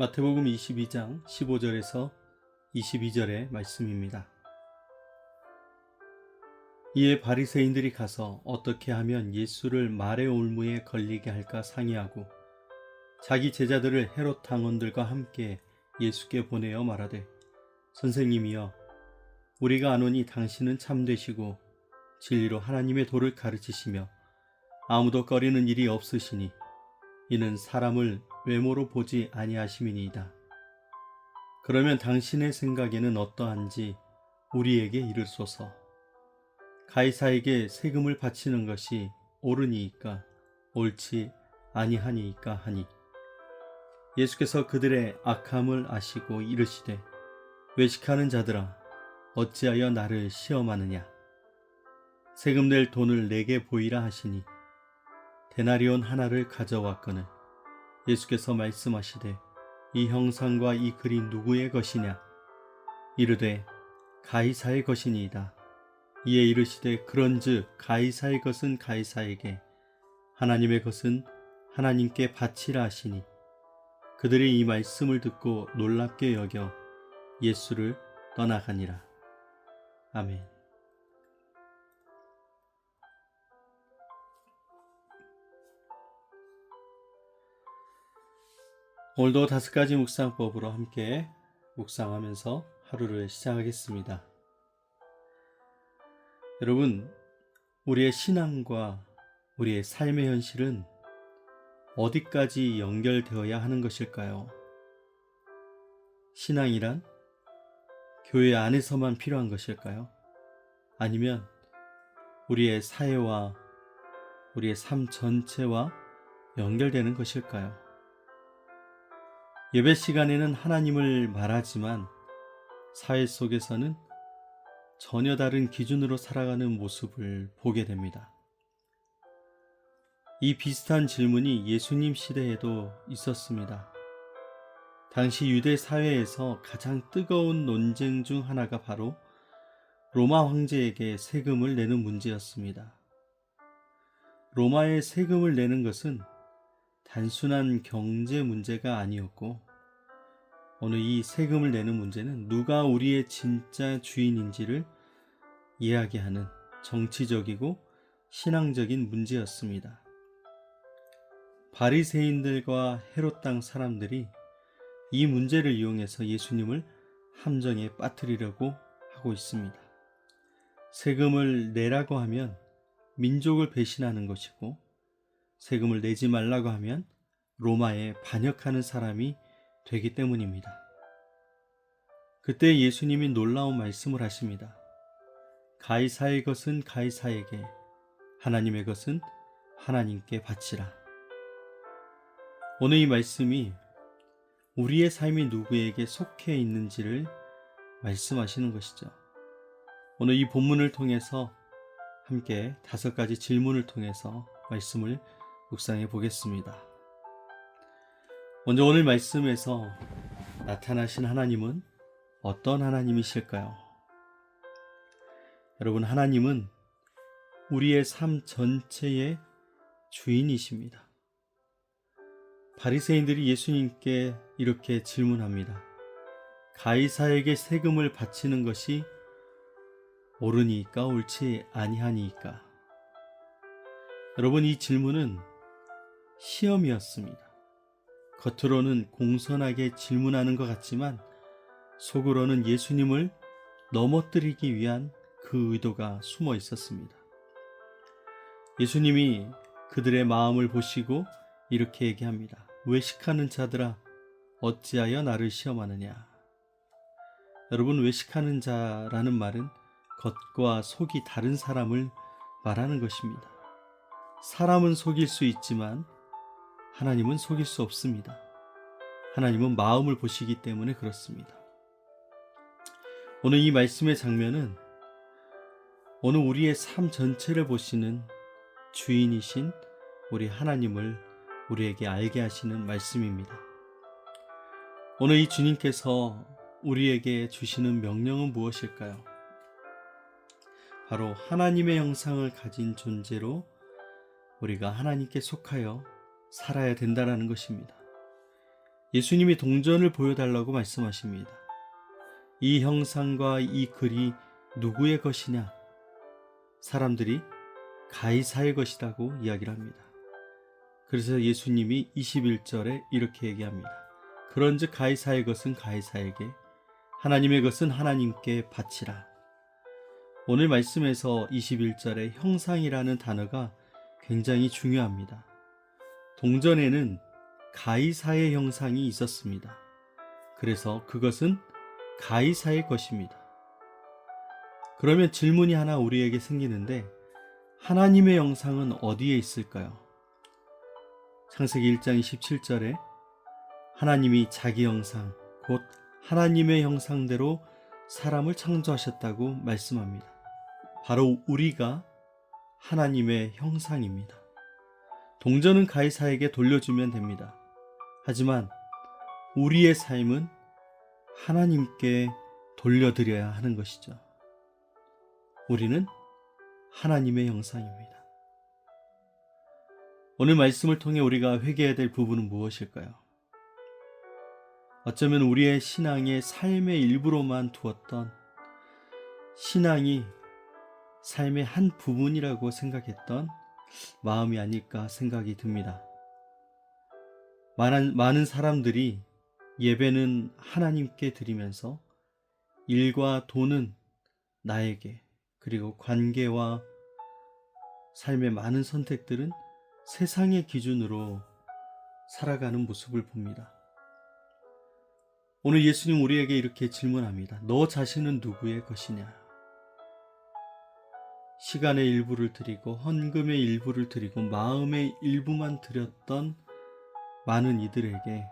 마태복음 22장 15절에서 22절의 말씀입니다. 이에 바리새인들이 가서 어떻게 하면 예수를 말의 올무에 걸리게 할까 상의하고 자기 제자들을 헤롯 당원들과 함께 예수께 보내어 말하되, 선생님이여, 우리가 아노니 당신은 참되시고 진리로 하나님의 도를 가르치시며 아무도 꺼리는 일이 없으시니 이는 사람을 외모로 보지 아니하심이니이다. 그러면 당신의 생각에는 어떠한지 우리에게 이르소서. 가이사에게 세금을 바치는 것이 옳으니이까 옳지 아니하니이까 하니, 예수께서 그들의 악함을 아시고 이르시되, 외식하는 자들아, 어찌하여 나를 시험하느냐. 세금 낼 돈을 내게 보이라 하시니 데나리온 하나를 가져왔거늘 예수께서 말씀하시되, 이 형상과 이 글이 누구의 것이냐. 이르되 가이사의 것이니이다. 이에 이르시되, 그런즉 가이사의 것은 가이사에게, 하나님의 것은 하나님께 바치라 하시니, 그들이 이 말씀을 듣고 놀랍게 여겨 예수를 떠나가니라. 아멘. 오늘도 5가지 묵상법으로 함께 묵상하면서 하루를 시작하겠습니다. 여러분, 우리의 신앙과 우리의 삶의 현실은 어디까지 연결되어야 하는 것일까요? 신앙이란 교회 안에서만 필요한 것일까요? 아니면 우리의 사회와 우리의 삶 전체와 연결되는 것일까요? 예배 시간에는 하나님을 말하지만 사회 속에서는 전혀 다른 기준으로 살아가는 모습을 보게 됩니다. 이 비슷한 질문이 예수님 시대에도 있었습니다. 당시 유대 사회에서 가장 뜨거운 논쟁 중 하나가 바로 로마 황제에게 세금을 내는 문제였습니다. 로마에 세금을 내는 것은 단순한 경제 문제가 아니었고, 오늘 이 세금을 내는 문제는 누가 우리의 진짜 주인인지를 이야기하는 정치적이고 신앙적인 문제였습니다. 바리새인들과 헤롯 땅 사람들이 이 문제를 이용해서 예수님을 함정에 빠뜨리려고 하고 있습니다. 세금을 내라고 하면 민족을 배신하는 것이고, 세금을 내지 말라고 하면 로마에 반역하는 사람이 되기 때문입니다. 그때 예수님이 놀라운 말씀을 하십니다. 가이사의 것은 가이사에게, 하나님의 것은 하나님께 바치라. 오늘 이 말씀이 우리의 삶이 누구에게 속해 있는지를 말씀하시는 것이죠. 오늘 이 본문을 통해서 함께 5가지 질문을 통해서 말씀을 묵상해 보겠습니다. 먼저 오늘 말씀에서 나타나신 하나님은 어떤 하나님이실까요? 여러분, 하나님은 우리의 삶 전체의 주인이십니다. 바리새인들이 예수님께 이렇게 질문합니다. 가이사에게 세금을 바치는 것이 옳으니까 옳지 아니하니까. 여러분, 이 질문은 시험이었습니다. 겉으로는 공손하게 질문하는 것 같지만 속으로는 예수님을 넘어뜨리기 위한 그 의도가 숨어 있었습니다. 예수님이 그들의 마음을 보시고 이렇게 얘기합니다. 외식하는 자들아, 어찌하여 나를 시험하느냐. 여러분, 외식하는 자라는 말은 겉과 속이 다른 사람을 말하는 것입니다. 사람은 속일 수 있지만 하나님은 속일 수 없습니다. 하나님은 마음을 보시기 때문에 그렇습니다. 오늘 이 말씀의 장면은 오늘 우리의 삶 전체를 보시는 주인이신 우리 하나님을 우리에게 알게 하시는 말씀입니다. 오늘 이 주님께서 우리에게 주시는 명령은 무엇일까요? 바로 하나님의 형상을 가진 존재로 우리가 하나님께 속하여 살아야 된다는 것입니다. 예수님이 동전을 보여달라고 말씀하십니다. 이 형상과 이 글이 누구의 것이냐? 사람들이 가이사의 것이라고 이야기를 합니다. 그래서 예수님이 21절에 이렇게 얘기합니다. 그런즉 가이사의 것은 가이사에게, 하나님의 것은 하나님께 바치라. 오늘 말씀에서 21절에 형상이라는 단어가 굉장히 중요합니다. 동전에는 가이사의 형상이 있었습니다. 그래서 그것은 가이사의 것입니다. 그러면 질문이 하나 우리에게 생기는데, 하나님의 형상은 어디에 있을까요? 창세기 1장 27절에 하나님이 자기 형상, 곧 하나님의 형상대로 사람을 창조하셨다고 말씀합니다. 바로 우리가 하나님의 형상입니다. 동전은 가이사에게 돌려주면 됩니다. 하지만 우리의 삶은 하나님께 돌려드려야 하는 것이죠. 우리는 하나님의 형상입니다. 오늘 말씀을 통해 우리가 회개해야 될 부분은 무엇일까요? 어쩌면 우리의 신앙의 삶의 일부로만 두었던, 신앙이 삶의 한 부분이라고 생각했던 마음이 아닐까 생각이 듭니다. 많은 사람들이 예배는 하나님께 드리면서 일과 돈은 나에게, 그리고 관계와 삶의 많은 선택들은 세상의 기준으로 살아가는 모습을 봅니다. 오늘 예수님 우리에게 이렇게 질문합니다. 너 자신은 누구의 것이냐? 시간의 일부를 드리고 헌금의 일부를 드리고 마음의 일부만 드렸던 많은 이들에게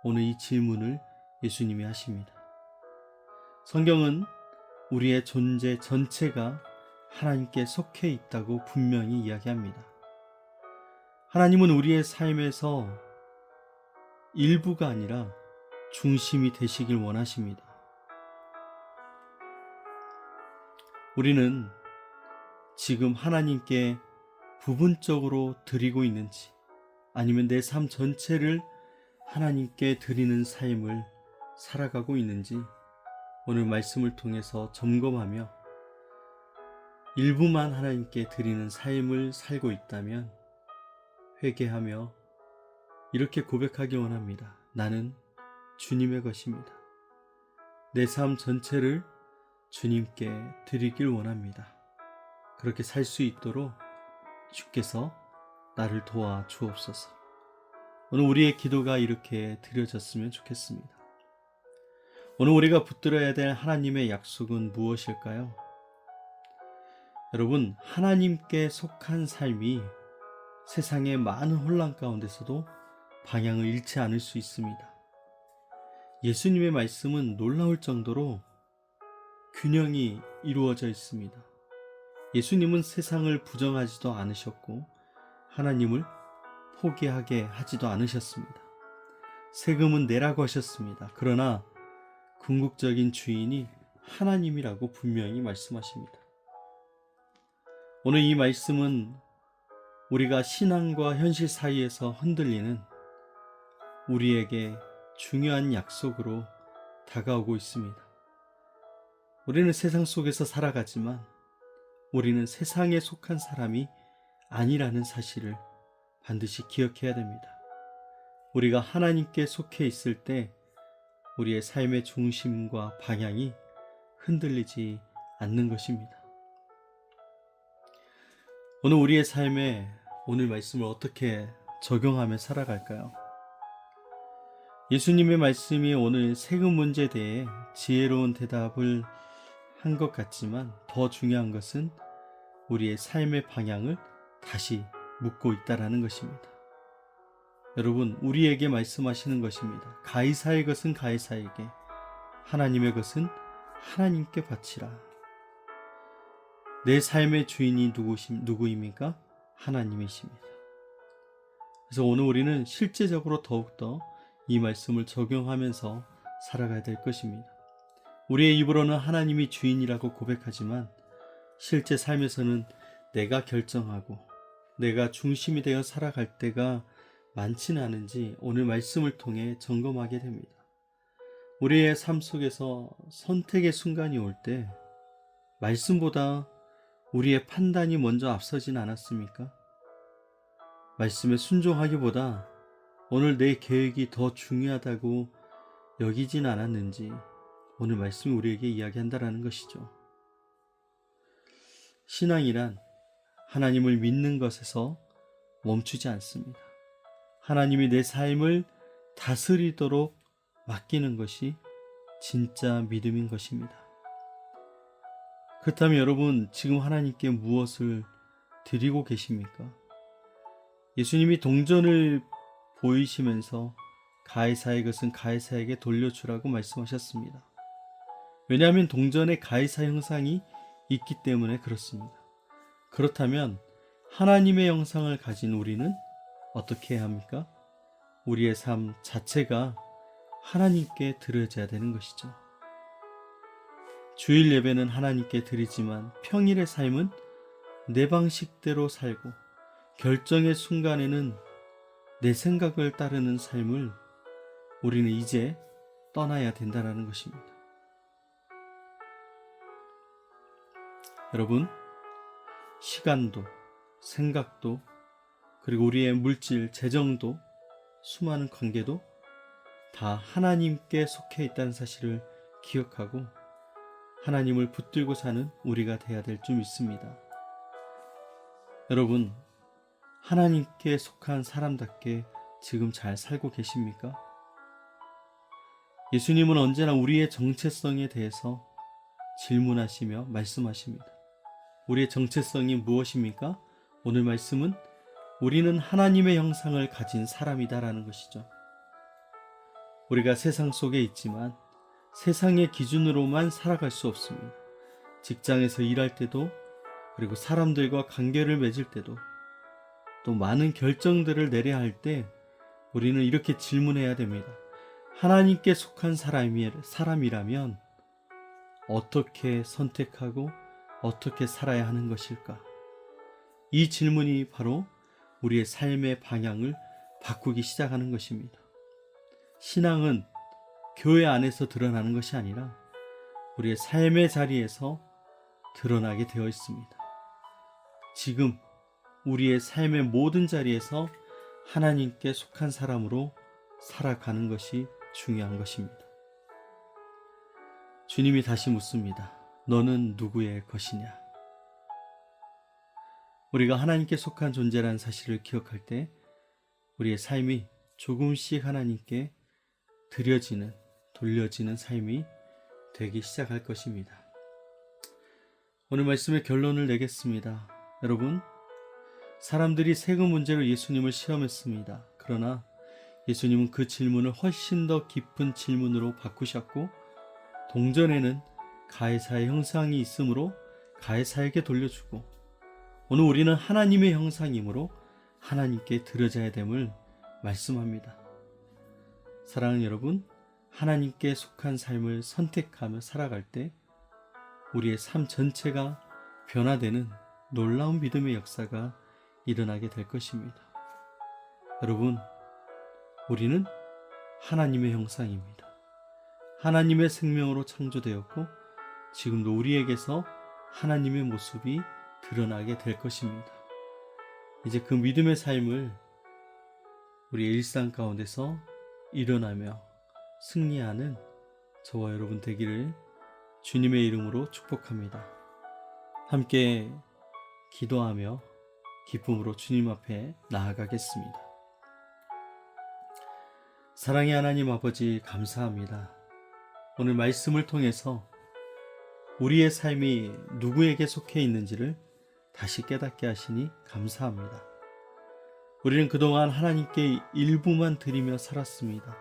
오늘 이 질문을 예수님이 하십니다. 성경은 우리의 존재 전체가 하나님께 속해 있다고 분명히 이야기합니다. 하나님은 우리의 삶에서 일부가 아니라 중심이 되시길 원하십니다. 우리는 지금 하나님께 부분적으로 드리고 있는지, 아니면 내 삶 전체를 하나님께 드리는 삶을 살아가고 있는지 오늘 말씀을 통해서 점검하며 일부만 하나님께 드리는 삶을 살고 있다면 회개하며 이렇게 고백하기 원합니다. 나는 주님의 것입니다. 내 삶 전체를 주님께 드리길 원합니다. 그렇게 살 수 있도록 주께서 나를 도와 주옵소서. 오늘 우리의 기도가 이렇게 드려졌으면 좋겠습니다. 오늘 우리가 붙들어야 될 하나님의 약속은 무엇일까요? 여러분, 하나님께 속한 삶이 세상의 많은 혼란 가운데서도 방향을 잃지 않을 수 있습니다. 예수님의 말씀은 놀라울 정도로 균형이 이루어져 있습니다. 예수님은 세상을 부정하지도 않으셨고 하나님을 포기하게 하지도 않으셨습니다. 세금은 내라고 하셨습니다. 그러나 궁극적인 주인이 하나님이라고 분명히 말씀하십니다. 오늘 이 말씀은 우리가 신앙과 현실 사이에서 흔들리는 우리에게 중요한 약속으로 다가오고 있습니다. 우리는 세상 속에서 살아가지만 우리는 세상에 속한 사람이 아니라는 사실을 반드시 기억해야 됩니다. 우리가 하나님께 속해 있을 때 우리의 삶의 중심과 방향이 흔들리지 않는 것입니다. 오늘 우리의 삶에 오늘 말씀을 어떻게 적용하며 살아갈까요? 예수님의 말씀이 오늘 세금 문제에 대해 지혜로운 대답을 한 것 같지만 더 중요한 것은 우리의 삶의 방향을 다시 묻고 있다라는 것입니다. 여러분, 우리에게 말씀하시는 것입니다. 가이사의 것은 가이사에게, 하나님의 것은 하나님께 바치라. 내 삶의 주인이 누구입니까? 하나님이십니다. 그래서 오늘 우리는 실제적으로 더욱더 이 말씀을 적용하면서 살아가야 될 것입니다. 우리의 입으로는 하나님이 주인이라고 고백하지만 실제 삶에서는 내가 결정하고 내가 중심이 되어 살아갈 때가 많지는 않은지 오늘 말씀을 통해 점검하게 됩니다. 우리의 삶 속에서 선택의 순간이 올 때 말씀보다 우리의 판단이 먼저 앞서진 않았습니까? 말씀에 순종하기보다 오늘 내 계획이 더 중요하다고 여기진 않았는지 오늘 말씀이 우리에게 이야기한다라는 것이죠. 신앙이란 하나님을 믿는 것에서 멈추지 않습니다. 하나님이 내 삶을 다스리도록 맡기는 것이 진짜 믿음인 것입니다. 그렇다면 여러분, 지금 하나님께 무엇을 드리고 계십니까? 예수님이 동전을 보이시면서 가이사의 것은 가이사에게 돌려주라고 말씀하셨습니다. 왜냐하면 동전에 가이사 형상이 있기 때문에 그렇습니다. 그렇다면 하나님의 형상을 가진 우리는 어떻게 해야 합니까? 우리의 삶 자체가 하나님께 드려져야 되는 것이죠. 주일 예배는 하나님께 드리지만 평일의 삶은 내 방식대로 살고 결정의 순간에는 내 생각을 따르는 삶을 우리는 이제 떠나야 된다는 것입니다. 여러분, 시간도 생각도 그리고 우리의 물질, 재정도 수많은 관계도 다 하나님께 속해 있다는 사실을 기억하고 하나님을 붙들고 사는 우리가 되어야 될 줄 믿습니다. 여러분, 하나님께 속한 사람답게 지금 잘 살고 계십니까? 예수님은 언제나 우리의 정체성에 대해서 질문하시며 말씀하십니다. 우리의 정체성이 무엇입니까? 오늘 말씀은 우리는 하나님의 형상을 가진 사람이다라는 것이죠. 우리가 세상 속에 있지만 세상의 기준으로만 살아갈 수 없습니다. 직장에서 일할 때도, 그리고 사람들과 관계를 맺을 때도, 또 많은 결정들을 내려야 할 때 우리는 이렇게 질문해야 됩니다. 하나님께 속한 사람이라면 어떻게 선택하고 어떻게 살아야 하는 것일까? 이 질문이 바로 우리의 삶의 방향을 바꾸기 시작하는 것입니다. 신앙은 교회 안에서 드러나는 것이 아니라 우리의 삶의 자리에서 드러나게 되어 있습니다. 지금 우리의 삶의 모든 자리에서 하나님께 속한 사람으로 살아가는 것이 중요한 것입니다. 주님이 다시 묻습니다. 너는 누구의 것이냐? 우리가 하나님께 속한 존재라는 사실을 기억할 때 우리의 삶이 조금씩 하나님께 돌려지는 삶이 되기 시작할 것입니다. 오늘 말씀의 결론을 내겠습니다. 여러분, 사람들이 세금 문제로 예수님을 시험했습니다. 그러나 예수님은 그 질문을 훨씬 더 깊은 질문으로 바꾸셨고, 동전에는 가이사의 형상이 있으므로 가이사에게 돌려주고, 오늘 우리는 하나님의 형상이므로 하나님께 드려져야 됨을 말씀합니다. 사랑하는 여러분, 하나님께 속한 삶을 선택하며 살아갈 때 우리의 삶 전체가 변화되는 놀라운 믿음의 역사가 일어나게 될 것입니다. 여러분, 우리는 하나님의 형상입니다. 하나님의 생명으로 창조되었고 지금도 우리에게서 하나님의 모습이 드러나게 될 것입니다. 이제 그 믿음의 삶을 우리의 일상 가운데서 일어나며 승리하는 저와 여러분 되기를 주님의 이름으로 축복합니다. 함께 기도하며 기쁨으로 주님 앞에 나아가겠습니다. 사랑의 하나님 아버지, 감사합니다. 오늘 말씀을 통해서 우리의 삶이 누구에게 속해 있는지를 다시 깨닫게 하시니 감사합니다. 우리는 그동안 하나님께 일부만 드리며 살았습니다.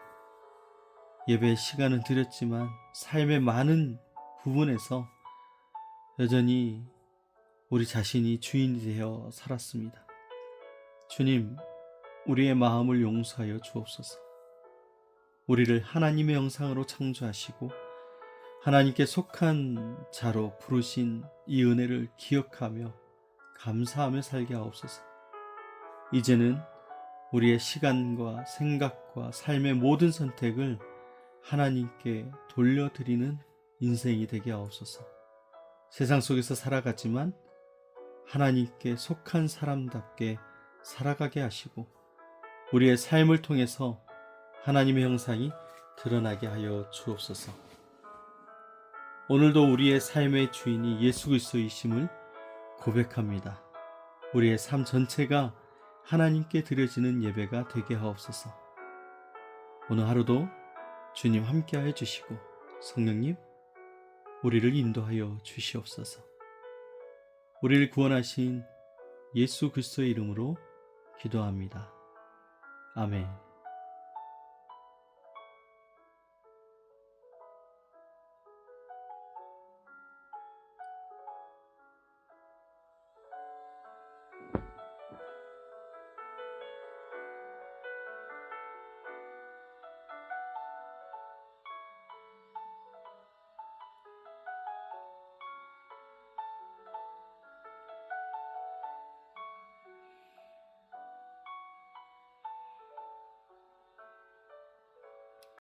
예배 시간은 드렸지만 삶의 많은 부분에서 여전히 우리 자신이 주인이 되어 살았습니다. 주님, 우리의 마음을 용서하여 주옵소서. 우리를 하나님의 형상으로 창조하시고 하나님께 속한 자로 부르신 이 은혜를 기억하며 감사하며 살게 하옵소서. 이제는 우리의 시간과 생각과 삶의 모든 선택을 하나님께 돌려드리는 인생이 되게 하옵소서. 세상 속에서 살아가지만 하나님께 속한 사람답게 살아가게 하시고 우리의 삶을 통해서 하나님의 형상이 드러나게 하여 주옵소서. 오늘도 우리의 삶의 주인이 예수 그리스도이심을 고백합니다. 우리의 삶 전체가 하나님께 드려지는 예배가 되게 하옵소서. 오늘 하루도 주님 함께하여 주시고 성령님 우리를 인도하여 주시옵소서. 우리를 구원하신 예수 그리스도의 이름으로 기도합니다. 아멘.